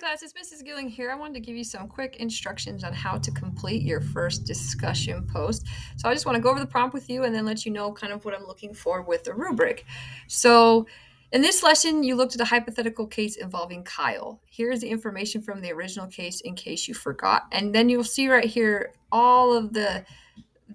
Class, it's Mrs. Gilling here. I wanted to give you some quick instructions on how to complete your first discussion post. So I just want to go over the prompt with you and then let you know kind of what I'm looking for with the rubric. So in this lesson, you looked at a hypothetical case involving Kyle. Here's the information from the original case in case you forgot. And then you'll see right here all of the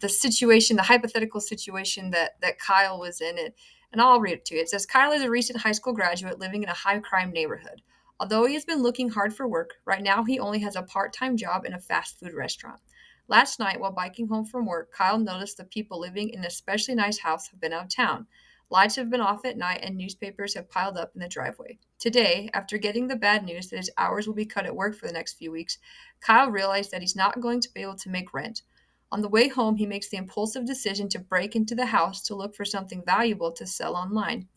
situation, the hypothetical situation that Kyle was in it. And I'll read it to you. It says Kyle is a recent high school graduate living in a high crime neighborhood. Although he has been looking hard for work, right now he only has a part time job in a fast food restaurant. Last night, while biking home from work, Kyle noticed the people living in an especially nice house have been out of town. Lights have been off at night and newspapers have piled up in the driveway. Today, after getting the bad news that his hours will be cut at work for the next few weeks, Kyle realized that he's not going to be able to make rent. On the way home, he makes the impulsive decision to break into the house to look for something valuable to sell online.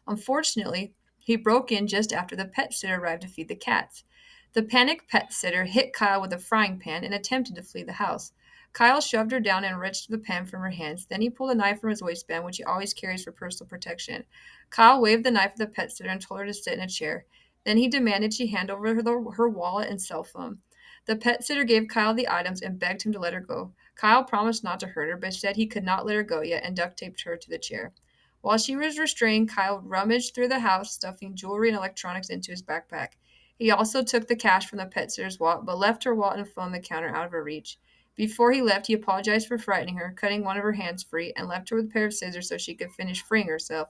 Unfortunately, he broke in just after the pet sitter arrived to feed the cats. The panicked pet sitter hit Kyle with a frying pan and attempted to flee the house. Kyle shoved her down and wrenched the pan from her hands. Then he pulled a knife from his waistband, which he always carries for personal protection. Kyle waved the knife at the pet sitter and told her to sit in a chair. Then he demanded she hand over her wallet and cell phone. The pet sitter gave Kyle the items and begged him to let her go. Kyle promised not to hurt her, but said he could not let her go yet and duct taped her to the chair. While she was restrained, Kyle rummaged through the house, stuffing jewelry and electronics into his backpack. He also took the cash from the pet sitter's wallet, but left her wallet and phone on the counter out of her reach. Before he left, he apologized for frightening her, cutting one of her hands free, and left her with a pair of scissors so she could finish freeing herself.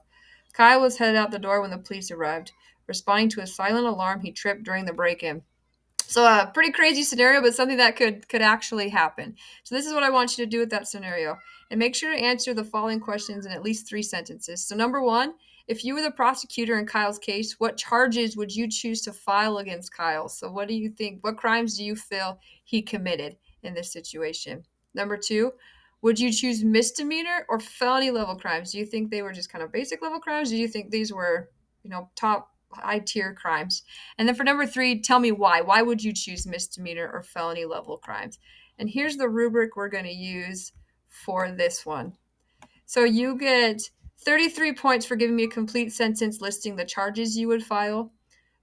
Kyle was headed out the door when the police arrived. Responding to a silent alarm, he tripped during the break-in. So a pretty crazy scenario, but something that could actually happen. So this is what I want you to do with that scenario. And make sure to answer the following questions in at least 3 sentences. So number one, if you were the prosecutor in Kyle's case, what charges would you choose to file against Kyle? So what do you think? What crimes do you feel he committed in this situation? Number two, would you choose misdemeanor or felony level crimes? Do you think they were just kind of basic level crimes? Do you think these were, top high tier crimes? And then for number three, tell me why. Why would you choose misdemeanor or felony level crimes? And here's the rubric we're going to use for this one. So you get 33 points for giving me a complete sentence listing the charges you would file,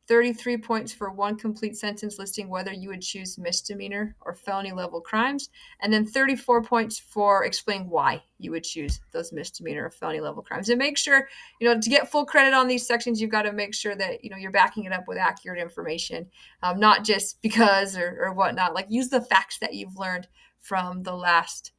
33 points for one complete sentence listing whether you would choose misdemeanor or felony level crimes, and then 34 points for explaining why you would choose those misdemeanor or felony level crimes. And make sure, to get full credit on these sections, you've got to make sure that, you're backing it up with accurate information, not just because or whatnot. Like use the facts that you've learned from the last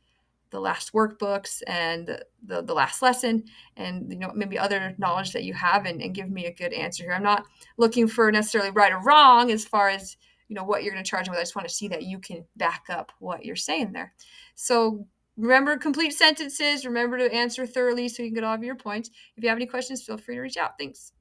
workbooks and the last lesson, and maybe other knowledge that you have, and give me a good answer here. I'm not looking for necessarily right or wrong as far as what you're going to charge them with. I just want to see that you can back up what you're saying there. So remember, complete sentences, remember to answer thoroughly so you can get all of your points. If you have any questions, feel free to reach out. Thanks.